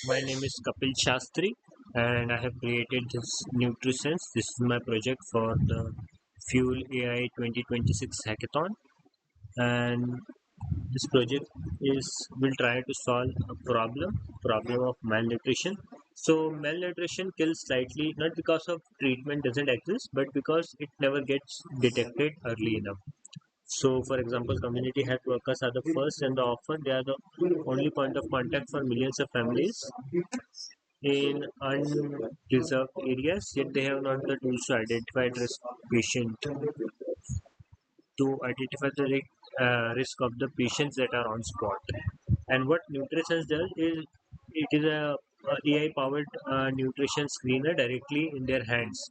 My name is Kapil Shastri, and I have created this NutriSense. This is my project for the Fuel AI 2026 Hackathon, and this project is will try to solve a problem of malnutrition. So malnutrition kills slightly not because of treatment doesn't exist, but because it never gets detected early enough. So, for example, community health workers are the first and the often they are the only point of contact for millions of families in unreserved areas, yet they have not the tools to identify at risk patient to identify the risk of the patients that are on spot. And what nutrition does is it is a AI powered nutrition screener directly in their hands.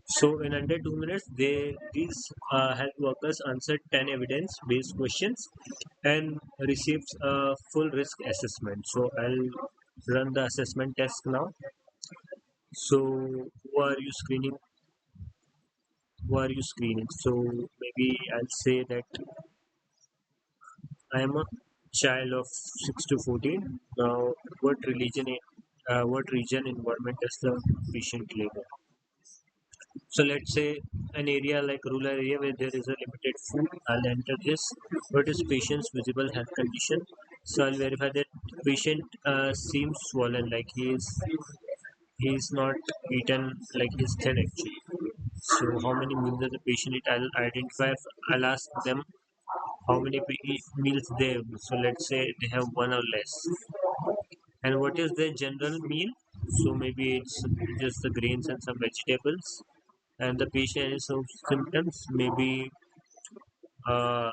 So in under 2 minutes, these health workers answered 10 evidence based questions and receives a full risk assessment. So I'll run the assessment test now. So who are you screening? Who are you screening? So maybe I'll say that I am a child of 6 to 14. Now, what region environment does the patient live in? So let's say an area like rural area where there is a limited food. I'll enter this. What is patient's visible health condition? So I'll verify that patient seems swollen, like he is not eaten, like he's thin actually. So how many meals does the patient eat? I'll identify. I'll ask them how many meals they have. So let's say they have one or less. And what is their general meal? So maybe it's just the grains and some vegetables. And the patient has some symptoms, maybe uh,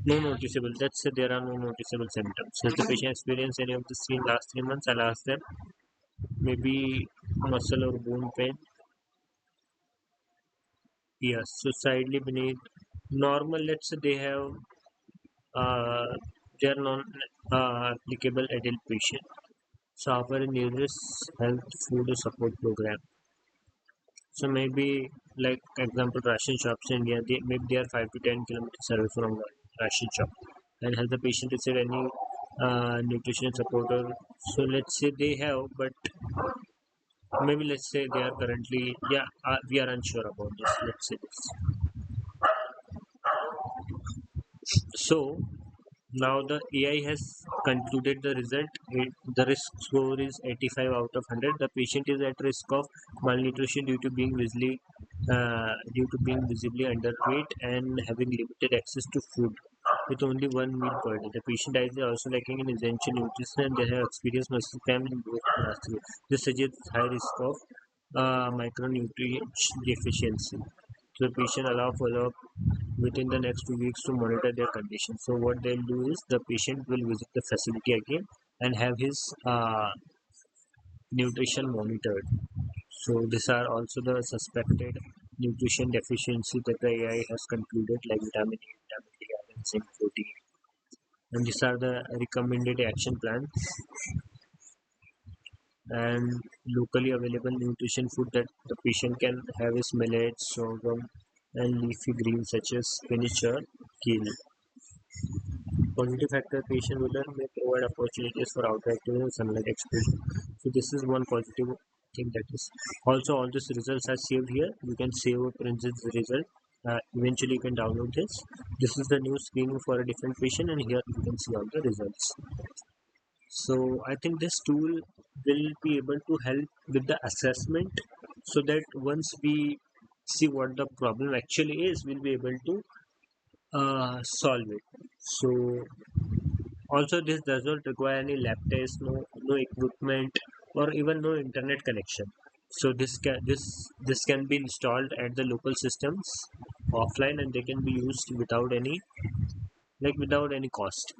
no noticeable. Let's say there are no noticeable symptoms. Has the patient experienced any of the in last 3 months? I'll ask them. Maybe muscle or bone pain. Yes. So slightly beneath normal. Let's say they have uh, they are non applicable adult patient. So our nearest health food support program. So maybe like example ration shops in India, maybe they are 5 to 10 kilometers away from a ration shop. And has the patient received any nutrition support or so let's say they have, but maybe let's say they are currently we are unsure about this. Let's say this. So now the AI has concluded the result. The risk score is 85 out of 100. The patient is at risk of malnutrition due to being visibly underweight and having limited access to food with only one meal per day. The patient is also lacking in essential nutrition and they have experienced muscle cramp in both last year. This suggests high risk of micronutrient deficiency. So the patient allow follow-up within the next 2 weeks to monitor their condition. So what they'll do is the patient will visit the facility again and have his nutrition monitored. So these are also the suspected nutrition deficiency that the AI has concluded, like vitamin A, vitamin D, iron, zinc, protein. And these are the recommended action plans and locally available nutrition food that the patient can have is millet, sorghum, and leafy greens such as spinach or kale. Positive factor patient will may provide opportunities for outdoor activity and sunlight exposure. So this is one positive thing that is. Also, all these results are saved here. You can save or print this result. Eventually, you can download this. This is the new screening for a different patient, and here you can see all the results. So I think this tool will be able to help with the assessment, so that once we see what the problem actually is, we'll be able to solve it. So also this does not require any lab test, no equipment or even no internet connection. So this can be installed at the local systems offline and they can be used without any cost.